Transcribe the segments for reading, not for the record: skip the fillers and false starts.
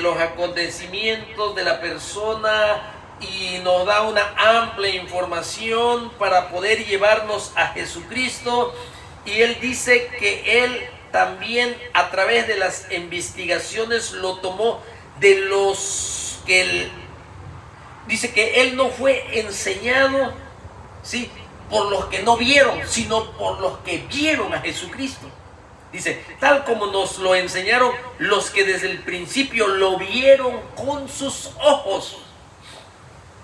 los acontecimientos de la persona y nos da una amplia información para poder llevarnos a Jesucristo. Y él dice que él también a través de las investigaciones lo tomó de los que él dice que él no fue enseñado, ¿sí?, por los que no vieron, sino por los que vieron a Jesucristo. Dice, tal como nos lo enseñaron los que desde el principio lo vieron con sus ojos.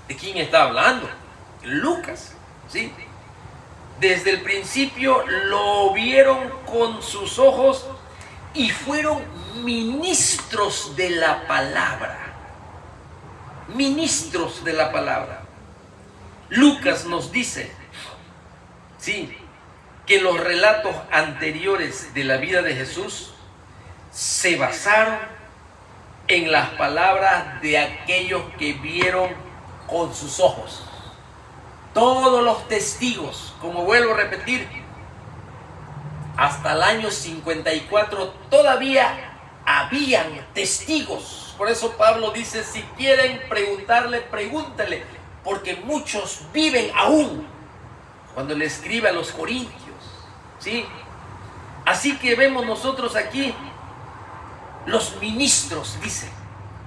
¿De quién está hablando? Lucas, ¿sí? Desde el principio lo vieron con sus ojos y fueron ministros de la palabra. Ministros de la palabra. Lucas nos dice, sí, que los relatos anteriores de la vida de Jesús se basaron en las palabras de aquellos que vieron con sus ojos. Todos los testigos, como vuelvo a repetir, hasta el año 54 todavía habían testigos. Por eso Pablo dice, si quieren preguntarle, pregúntale, porque muchos viven aún, cuando le escribe a los corintios, ¿sí? Así que vemos nosotros aquí los ministros, dice.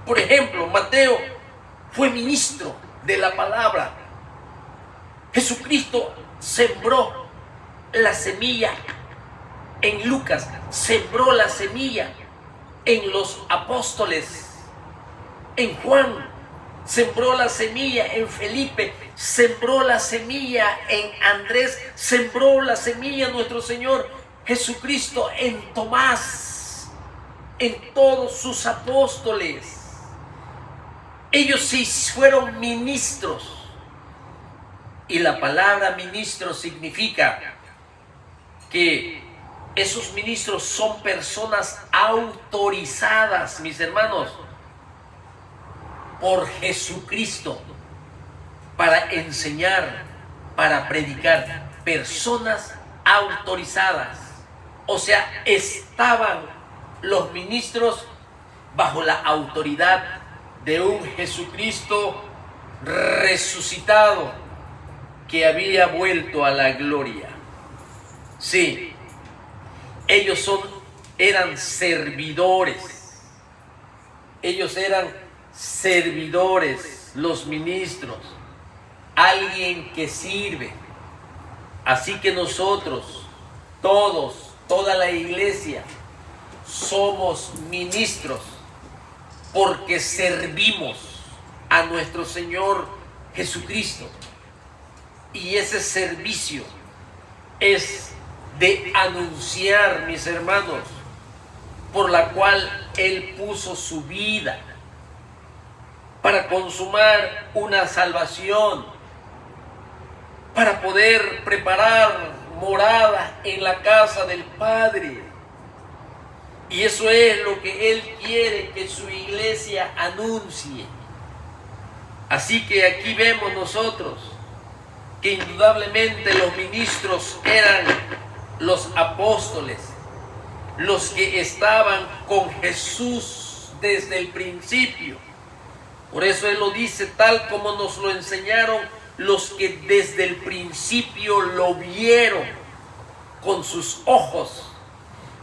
Por ejemplo, Mateo fue ministro de la palabra. Jesucristo sembró la semilla en Lucas, sembró la semilla en los apóstoles, en Juan, sembró la semilla en Felipe, sembró la semilla en Andrés, sembró la semilla nuestro Señor Jesucristo en Tomás, en todos sus apóstoles. Ellos sí fueron ministros. Y la palabra ministro significa que esos ministros son personas autorizadas, mis hermanos, por Jesucristo para enseñar, para predicar. Personas autorizadas. O sea, estaban los ministros bajo la autoridad de un Jesucristo resucitado que había vuelto a la gloria. Sí, ellos eran servidores. Ellos eran servidores, los ministros, alguien que sirve. Así que nosotros, todos, toda la iglesia, somos ministros porque servimos a nuestro Señor Jesucristo. Y ese servicio es de anunciar, mis hermanos, por la cual Él puso su vida para consumar una salvación, para poder preparar morada en la casa del Padre. Y eso es lo que Él quiere que su iglesia anuncie. Así que aquí vemos nosotros que indudablemente los ministros eran los apóstoles, los que estaban con Jesús desde el principio. Por eso Él lo dice tal como nos lo enseñaron los que desde el principio lo vieron con sus ojos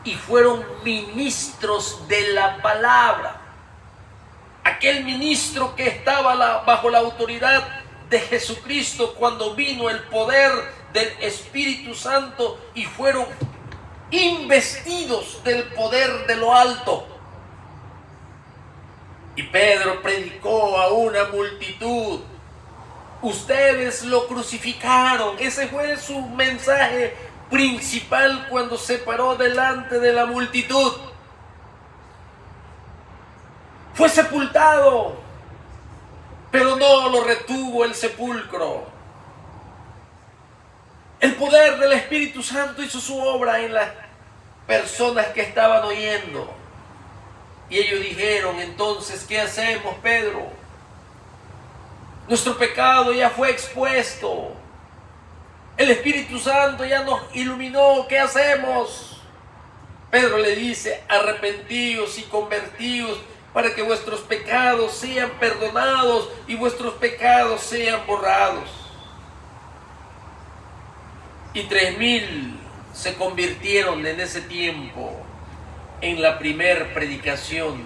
y fueron ministros de la palabra. Aquel ministro que estaba bajo la autoridad de Jesucristo cuando vino el poder del Espíritu Santo y fueron investidos del poder de lo alto. Y Pedro predicó a una multitud. Ustedes lo crucificaron. Ese fue su mensaje principal cuando se paró delante de la multitud. Fue sepultado, pero no lo retuvo el sepulcro. El poder del Espíritu Santo hizo su obra en las personas que estaban oyendo. Y ellos dijeron, entonces, ¿qué hacemos, Pedro? Nuestro pecado ya fue expuesto. El Espíritu Santo ya nos iluminó. ¿Qué hacemos? Pedro le dice, arrepentíos y convertíos para que vuestros pecados sean perdonados y vuestros pecados sean borrados. Y 3,000 se convirtieron en ese tiempo en la primer predicación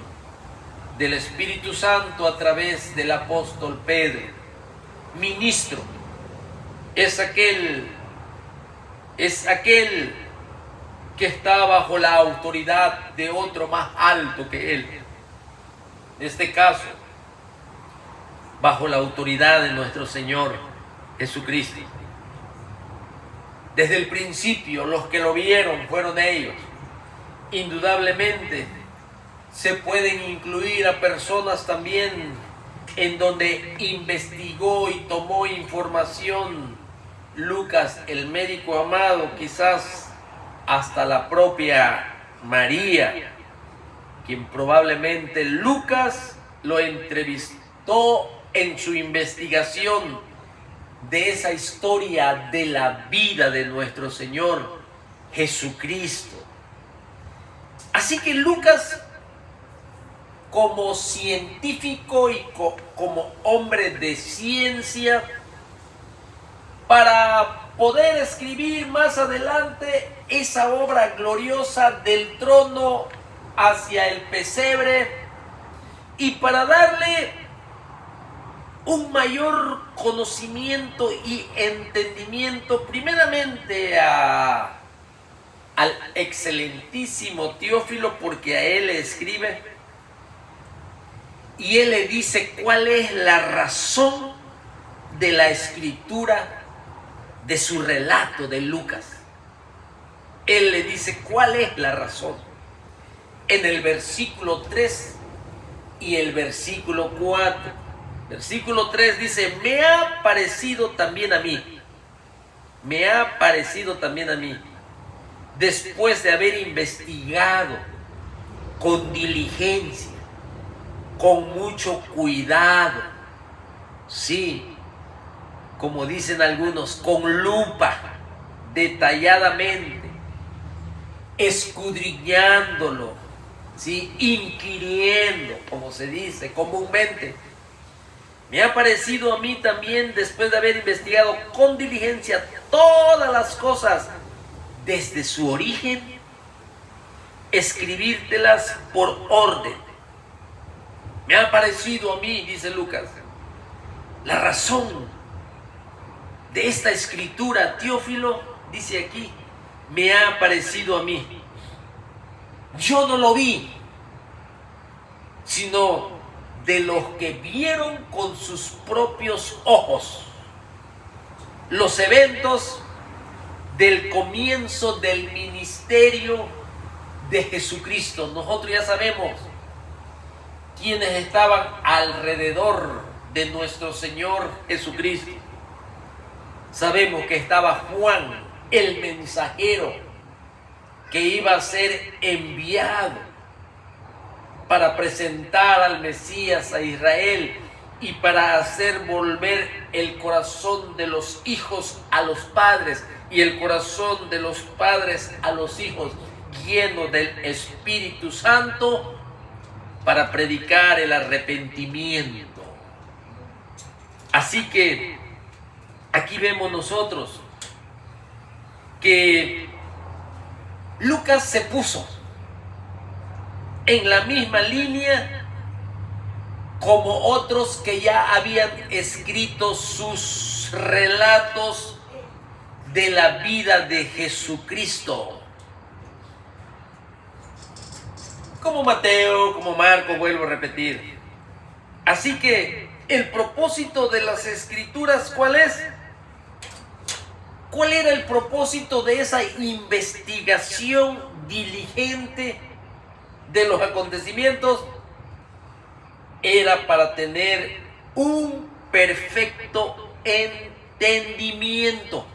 del Espíritu Santo a través del apóstol Pedro. Ministro es aquel que está bajo la autoridad de otro más alto que él. En este caso, bajo la autoridad de nuestro Señor Jesucristo. Desde el principio, los que lo vieron fueron ellos. Indudablemente, se pueden incluir a personas también en donde investigó y tomó información Lucas, el médico amado, quizás hasta la propia María, quien probablemente Lucas lo entrevistó en su investigación de esa historia de la vida de nuestro Señor Jesucristo. Así que Lucas, como científico y como hombre de ciencia, para poder escribir más adelante esa obra gloriosa del trono hacia el pesebre, y para darle un mayor conocimiento y entendimiento primeramente al excelentísimo Teófilo, porque a él le escribe y él le dice cuál es la razón de la escritura de su relato de Lucas. Él le dice cuál es la razón en el versículo 3 y el versículo 4. Versículo 3 dice: me ha parecido también a mí, después de haber investigado con diligencia, con mucho cuidado, sí, como dicen algunos, con lupa, detalladamente, escudriñándolo, sí, inquiriendo, como se dice comúnmente. Me ha parecido a mí también, después de haber investigado con diligencia todas las cosas desde su origen, escribírtelas por orden. Me ha parecido a mí, dice Lucas, la razón de esta escritura, Teófilo, dice aquí, me ha parecido a mí. Yo no lo vi, sino de los que vieron con sus propios ojos los eventos del comienzo del ministerio de Jesucristo. Nosotros ya sabemos quienes estaban alrededor de nuestro Señor Jesucristo. Sabemos que estaba Juan, el mensajero, que iba a ser enviado para presentar al Mesías a Israel y para hacer volver el corazón de los hijos a los padres y el corazón de los padres a los hijos, lleno del Espíritu Santo, para predicar el arrepentimiento. Así que aquí vemos nosotros que Lucas se puso en la misma línea como otros que ya habían escrito sus relatos de la vida de Jesucristo, como Mateo, como Marco, vuelvo a repetir. Así que el propósito de las escrituras, ¿cuál es? ¿Cuál era el propósito de esa investigación diligente de los acontecimientos? Era para tener un perfecto entendimiento.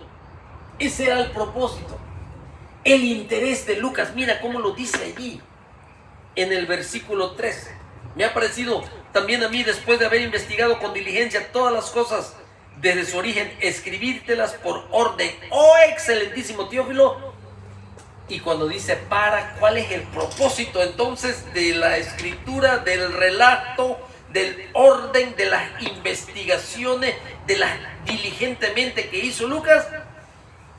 Ese era el propósito, el interés de Lucas. Mira cómo lo dice allí en el versículo 3. Me ha parecido también a mí, después de haber investigado con diligencia todas las cosas desde su origen, escribírtelas por orden, oh excelentísimo Teófilo, Y cuando dice para, ¿cuál es el propósito entonces de la escritura, del relato, del orden, de las investigaciones, de las diligentemente que hizo Lucas?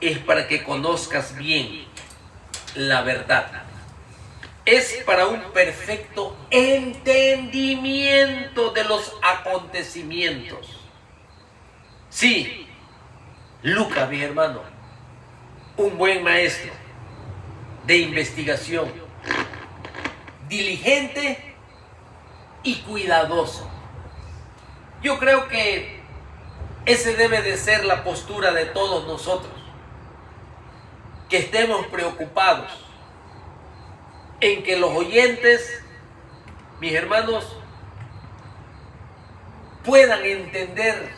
Es para que conozcas bien la verdad. Es para un perfecto entendimiento de los acontecimientos. Sí, Lucas, mi hermano, un buen maestro de investigación, diligente y cuidadoso. Yo creo que ese debe de ser la postura de todos nosotros, que estemos preocupados en que los oyentes, mis hermanos, puedan entender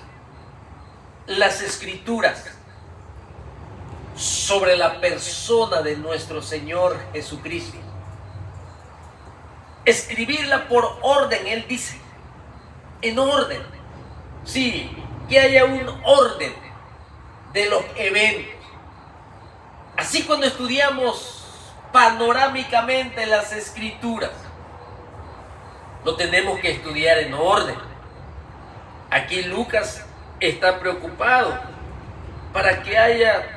las escrituras sobre la persona de nuestro Señor Jesucristo. Escribirla por orden, Él dice, en orden. Sí, que haya un orden de los eventos. Así cuando estudiamos panorámicamente las escrituras, lo tenemos que estudiar en orden. Aquí Lucas está preocupado para que haya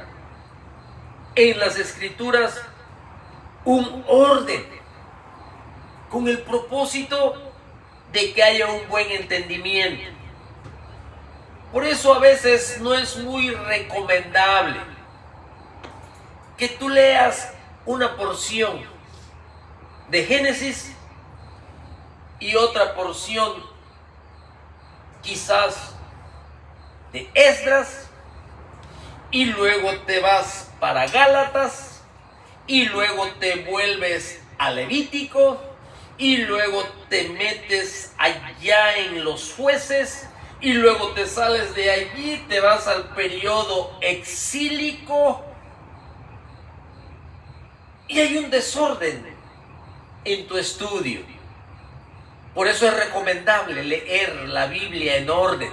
en las escrituras un orden, con el propósito de que haya un buen entendimiento. Por eso a veces no es muy recomendable que tú leas una porción de Génesis y otra porción quizás de Esdras, y luego te vas para Gálatas, y luego te vuelves a Levítico, y luego te metes allá en los Jueces, y luego te sales de allí, te vas al periodo exílico, y hay un desorden en tu estudio. Por eso es recomendable leer la Biblia en orden,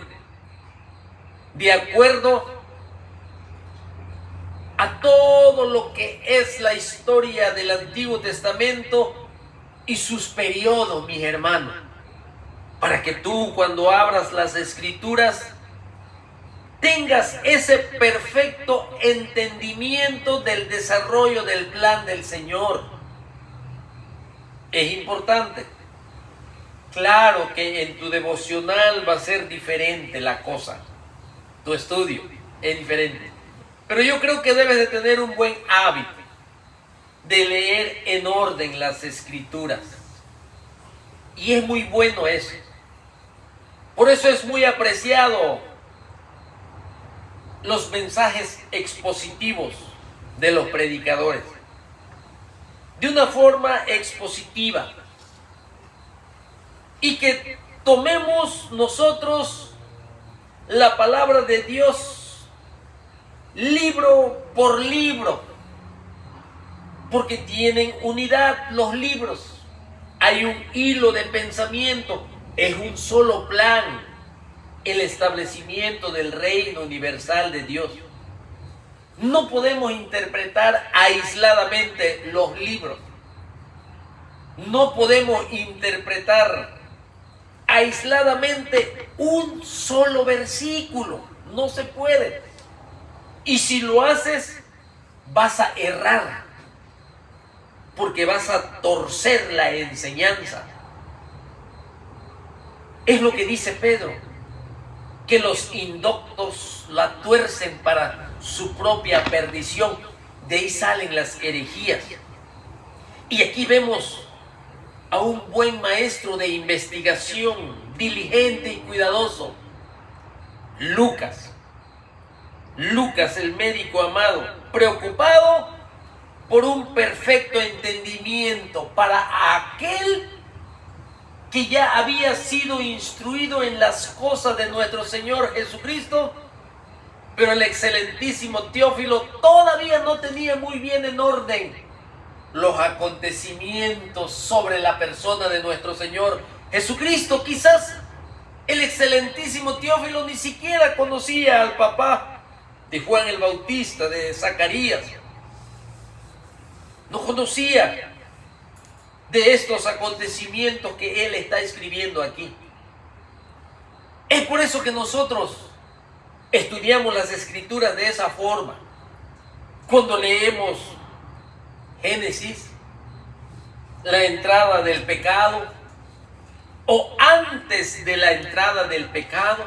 de acuerdo a todo lo que es la historia del Antiguo Testamento y sus periodos, mis hermanos, para que tú, cuando abras las Escrituras, tengas ese perfecto entendimiento del desarrollo del plan del Señor. Es importante. Claro que en tu devocional va a ser diferente la cosa. Tu estudio es diferente. Pero yo creo que debes de tener un buen hábito de leer en orden las Escrituras. Y es muy bueno eso. Por eso es muy apreciado los mensajes expositivos de los predicadores. De una forma expositiva. Y que tomemos nosotros la palabra de Dios libro por libro, porque tienen unidad los libros. Hay un hilo de pensamiento, es un solo plan, el establecimiento del reino universal de Dios. No podemos interpretar aisladamente los libros. No podemos interpretar aisladamente un solo versículo. No se puede. Y si lo haces, vas a errar, porque vas a torcer la enseñanza. Es lo que dice Pedro, que los indoctos la tuercen para su propia perdición. De ahí salen las herejías. Y aquí vemos a un buen maestro de investigación, diligente y cuidadoso, Lucas, el médico amado, preocupado por un perfecto entendimiento para aquel que ya había sido instruido en las cosas de nuestro Señor Jesucristo, pero el excelentísimo Teófilo todavía no tenía muy bien en orden los acontecimientos sobre la persona de nuestro Señor Jesucristo. Quizás el excelentísimo Teófilo ni siquiera conocía al papá de Juan el Bautista, de Zacarías. no conocía de estos acontecimientos que él está escribiendo aquí. Es por eso que nosotros estudiamos las escrituras de esa forma. Cuando leemos Génesis, la entrada del pecado, o antes de la entrada del pecado,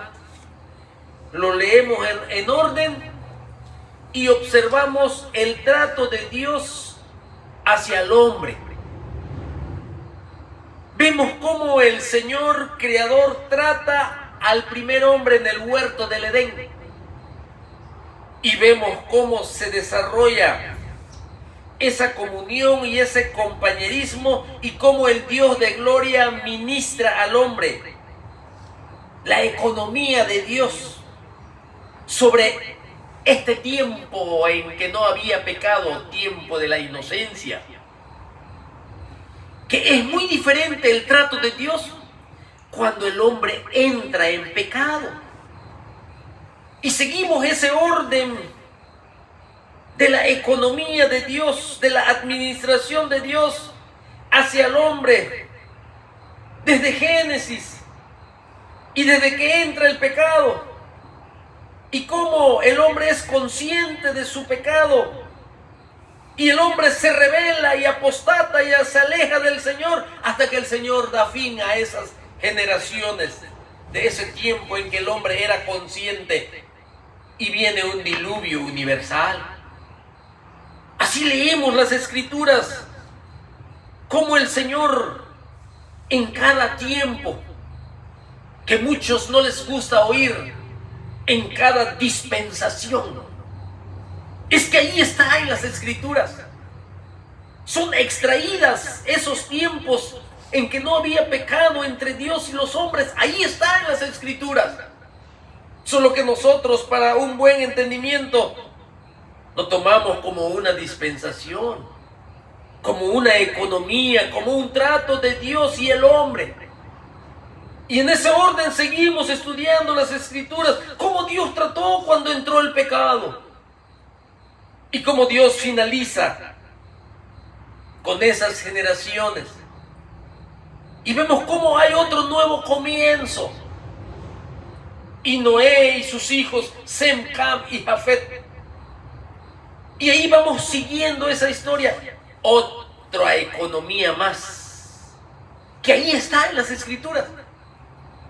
lo leemos en orden y observamos el trato de Dios hacia el hombre. Vemos cómo el Señor Creador trata al primer hombre en el huerto del Edén. Y vemos cómo se desarrolla esa comunión y ese compañerismo, y cómo el Dios de gloria ministra al hombre la economía de Dios sobre este tiempo en que no había pecado, tiempo de la inocencia. Que es muy diferente el trato de Dios cuando el hombre entra en pecado. Y seguimos ese orden de la economía de Dios, de la administración de Dios hacia el hombre, desde Génesis y desde que entra el pecado, y cómo el hombre es consciente de su pecado, y el hombre se rebela y apostata y se aleja del Señor, hasta que el Señor da fin a esas generaciones de ese tiempo en que el hombre era consciente, y viene un diluvio universal. Así leemos las escrituras, como el Señor en cada tiempo, que muchos no les gusta oír, en cada dispensación. Es que ahí está en las escrituras. Son extraídas esos tiempos en que no había pecado entre Dios y los hombres. Ahí está en las escrituras. Solo que nosotros, para un buen entendimiento, lo tomamos como una dispensación, como una economía, como un trato de Dios y el hombre. Y en ese orden seguimos estudiando las escrituras, cómo Dios trató cuando entró el pecado, y cómo Dios finaliza con esas generaciones. Y vemos cómo hay otro nuevo comienzo. Y Noé y sus hijos, Sem, Cam y Jafet. Y ahí vamos siguiendo esa historia. Otra economía más, que ahí está en las escrituras.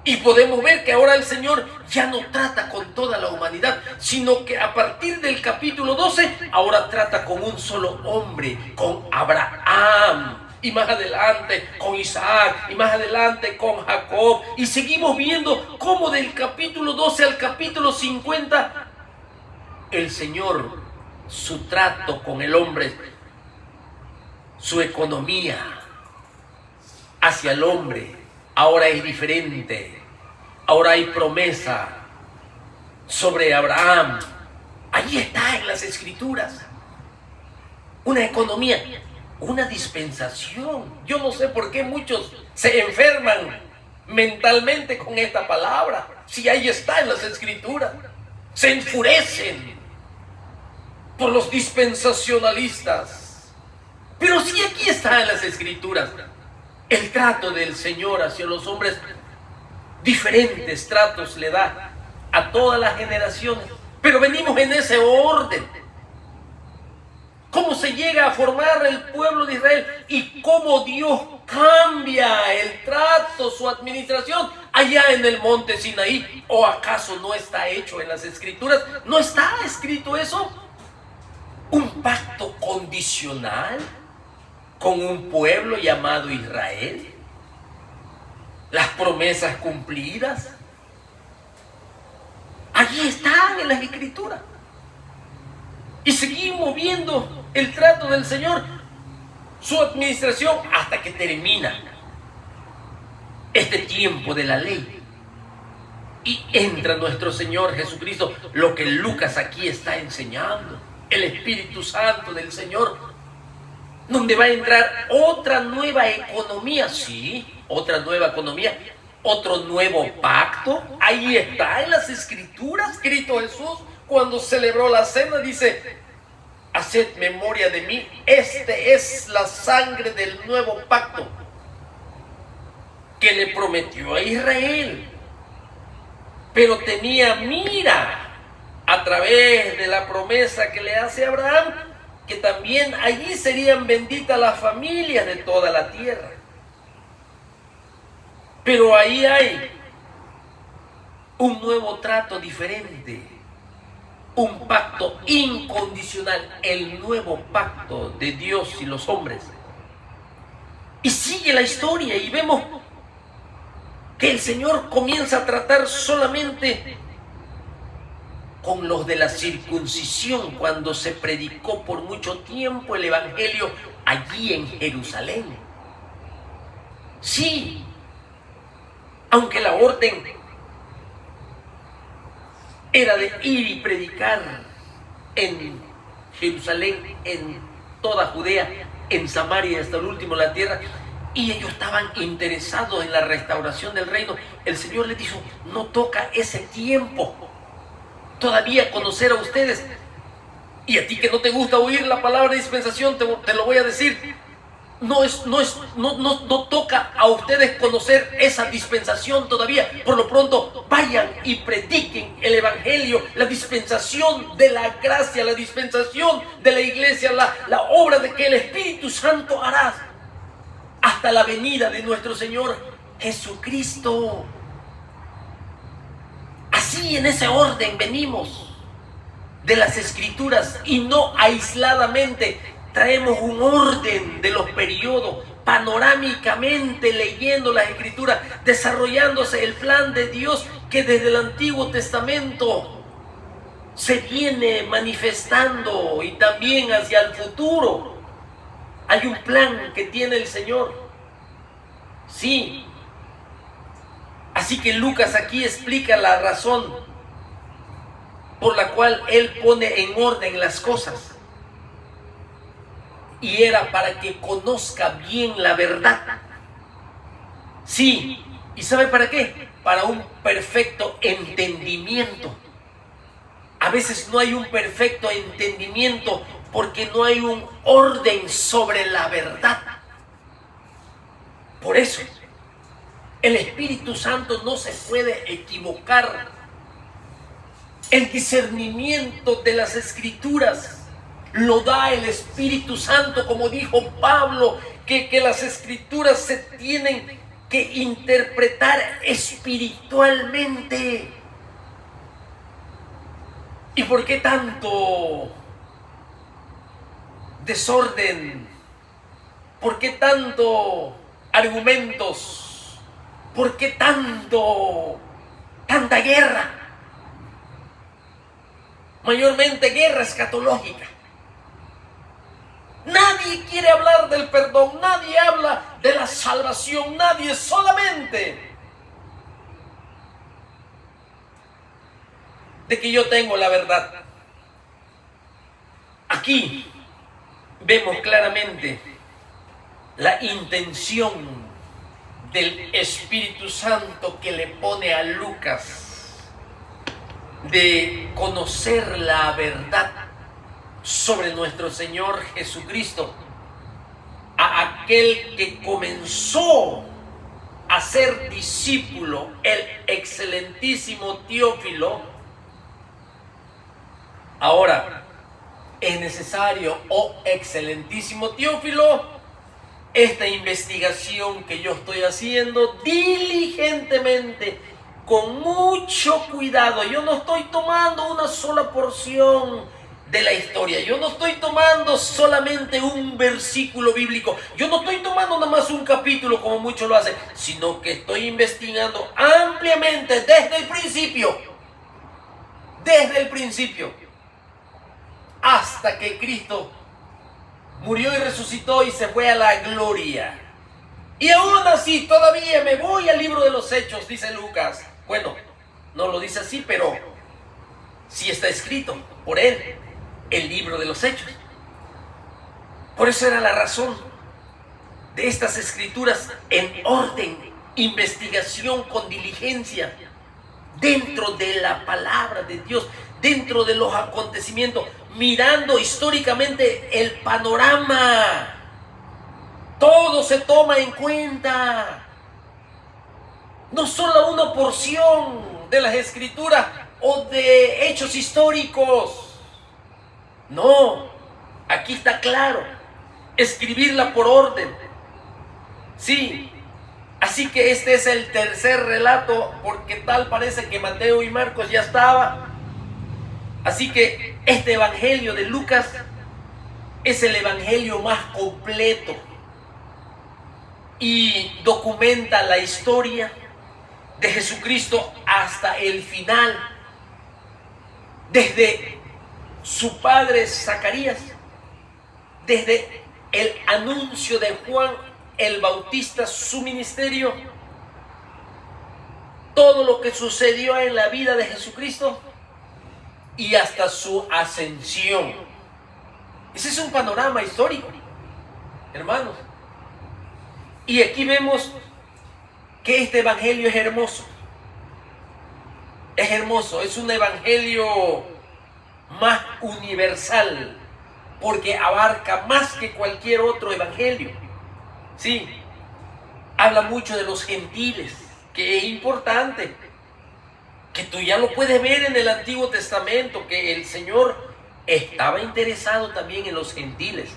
Y podemos ver que ahora el Señor ya no trata con toda la humanidad, sino que a partir del capítulo 12, ahora trata con un solo hombre, con Abraham. Y más adelante con Isaac, y más adelante con Jacob. Y seguimos viendo cómo del capítulo 12 al capítulo 50, el Señor, su trato con el hombre, su economía hacia el hombre, ahora es diferente. Ahora hay promesa sobre Abraham. Ahí está en las escrituras. Una economía, una dispensación. Yo no sé por qué muchos se enferman mentalmente con esta palabra. Si ahí está en las escrituras. Se enfurecen por los dispensacionalistas. Pero si aquí está en las escrituras el trato del Señor hacia los hombres, diferentes tratos le da a todas las generaciones. Pero venimos en ese orden. Cómo se llega a formar el pueblo de Israel y cómo Dios cambia el trato, su administración allá en el monte Sinaí. ¿O acaso no está hecho en las escrituras? ¿No está escrito eso? Un pacto condicional con un pueblo llamado Israel. Las promesas cumplidas. Allí están en las escrituras. Y seguimos viendo el trato del Señor, su administración, hasta que termina este tiempo de la ley. Y entra nuestro Señor Jesucristo, lo que Lucas aquí está enseñando, el Espíritu Santo del Señor, donde va a entrar otra nueva economía, sí, otra nueva economía, otro nuevo pacto. Ahí está en las escrituras. Cristo Jesús, cuando celebró la cena, dice: haced memoria de mí. Este es la sangre del nuevo pacto que le prometió a Israel. Pero tenía mira a través de la promesa que le hace Abraham, que también allí serían benditas las familias de toda la tierra. Pero ahí hay un nuevo trato diferente, un pacto incondicional, el nuevo pacto de Dios y los hombres. Y sigue la historia y vemos que el Señor comienza a tratar solamente con los de la circuncisión cuando se predicó por mucho tiempo el Evangelio allí en Jerusalén. Sí, aunque la orden era de ir y predicar en Jerusalén, en toda Judea, en Samaria, hasta el último de la tierra, y ellos estaban interesados en la restauración del reino, el Señor les dijo, no toca ese tiempo todavía conocer a ustedes. Y a ti que no te gusta oír la palabra dispensación, te lo voy a decir, no toca a ustedes conocer esa dispensación todavía. Por lo pronto vayan y prediquen el Evangelio, la dispensación de la gracia, la dispensación de la iglesia, la obra de que el Espíritu Santo hará hasta la venida de nuestro Señor Jesucristo. Así, en ese orden venimos de las Escrituras, y no aisladamente. Traemos un orden de los periodos, panorámicamente leyendo las Escrituras, desarrollándose el plan de Dios que desde el Antiguo Testamento se viene manifestando, y también hacia el futuro. Hay un plan que tiene el Señor. Sí. Así que Lucas aquí explica la razón por la cual él pone en orden las cosas. Y era para que conozca bien la verdad. Sí, ¿y sabe para qué? Para un perfecto entendimiento. A veces no hay un perfecto entendimiento porque no hay un orden sobre la verdad. Por eso, el Espíritu Santo no se puede equivocar. El discernimiento de las Escrituras lo da el Espíritu Santo, como dijo Pablo, que las Escrituras se tienen que interpretar espiritualmente. ¿Y por qué tanto desorden? ¿Por qué tanto argumentos? ¿Por qué tanta guerra? Mayormente guerra escatológica. Nadie quiere hablar del perdón, nadie habla de la salvación, nadie, solamente de que yo tengo la verdad. Aquí vemos claramente la intención del Espíritu Santo que le pone a Lucas de conocer la verdad sobre nuestro Señor Jesucristo, a aquel que comenzó a ser discípulo, el excelentísimo Teófilo. Ahora es necesario, oh excelentísimo Teófilo, esta investigación que yo estoy haciendo diligentemente, con mucho cuidado. Yo no estoy tomando una sola porción de la historia. Yo no estoy tomando solamente un versículo bíblico. Yo no estoy tomando nada más un capítulo como muchos lo hacen, sino que estoy investigando ampliamente desde el principio. Desde el principio. Hasta que Cristo murió y resucitó y se fue a la gloria. Y aún así todavía me voy al libro de los Hechos, dice Lucas. Bueno, no lo dice así, pero sí está escrito por él, el libro de los Hechos. Por eso era la razón de estas escrituras en orden, investigación con diligencia, dentro de la palabra de Dios, dentro de los acontecimientos, mirando históricamente el panorama. Todo se toma en cuenta. No solo una porción de las escrituras o de hechos históricos. No, aquí está claro. Escribirla por orden. Sí. Así que este es el tercer relato, porque tal parece que Mateo y Marcos ya estaba. Así que este evangelio de Lucas es el evangelio más completo y documenta la historia de Jesucristo hasta el final, desde su padre Zacarías, desde el anuncio de Juan el Bautista, su ministerio, todo lo que sucedió en la vida de Jesucristo y hasta su ascensión. Ese es un panorama histórico, hermanos. Y aquí vemos que este evangelio es hermoso. Es hermoso, es un evangelio más universal, porque abarca más que cualquier otro evangelio. Sí, habla mucho de los gentiles, que es importante, que tú ya lo puedes ver en el Antiguo Testamento, que el Señor estaba interesado también en los gentiles.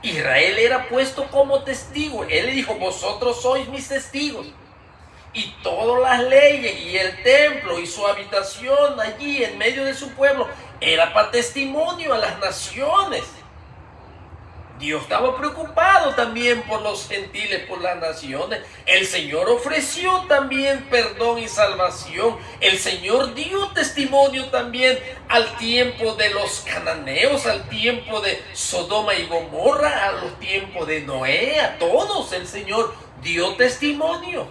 Israel era puesto como testigo. Él le dijo, vosotros sois mis testigos. Y todas las leyes y el templo y su habitación allí en medio de su pueblo era para testimonio a las naciones. Dios estaba preocupado también por los gentiles, por las naciones. El Señor ofreció también perdón y salvación. El Señor dio testimonio también al tiempo de los cananeos, al tiempo de Sodoma y Gomorra, a los tiempos de Noé, a todos el Señor dio testimonio.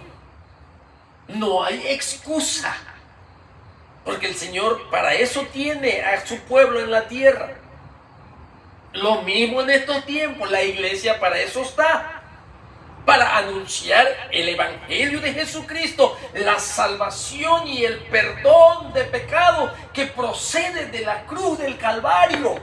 No hay excusa, porque el Señor para eso tiene a su pueblo en la tierra. Lo mismo en estos tiempos, la iglesia para eso está, para anunciar el evangelio de Jesucristo, la salvación y el perdón de pecado que procede de la cruz del Calvario.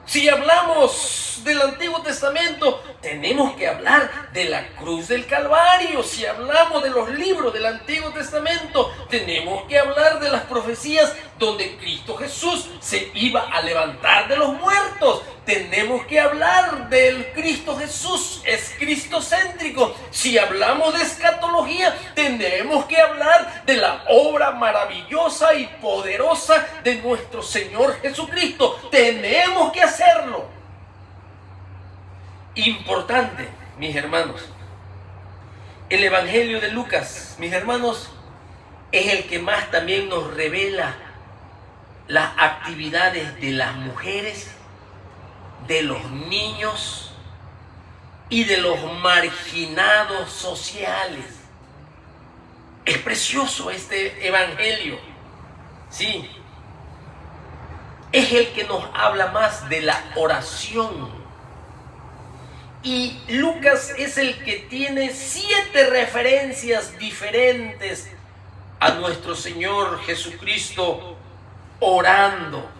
Si hablamos del Antiguo Testamento, tenemos que hablar de la cruz del Calvario. Si hablamos de los libros del Antiguo Testamento, tenemos que hablar de las profecías donde Cristo Jesús se iba a levantar de los muertos. Tenemos que hablar del Cristo Jesús, es cristocéntrico. Si hablamos de escatología, tenemos que hablar de la obra maravillosa y poderosa de nuestro Señor Jesucristo. Tenemos que hacerlo. Importante, mis hermanos. El Evangelio de Lucas, mis hermanos, es el que más también nos revela las actividades de las mujeres, de los niños y de los marginados sociales. Es precioso este evangelio, sí. Es el que nos habla más de la oración. Y Lucas es el que tiene 7 referencias diferentes a nuestro Señor Jesucristo orando.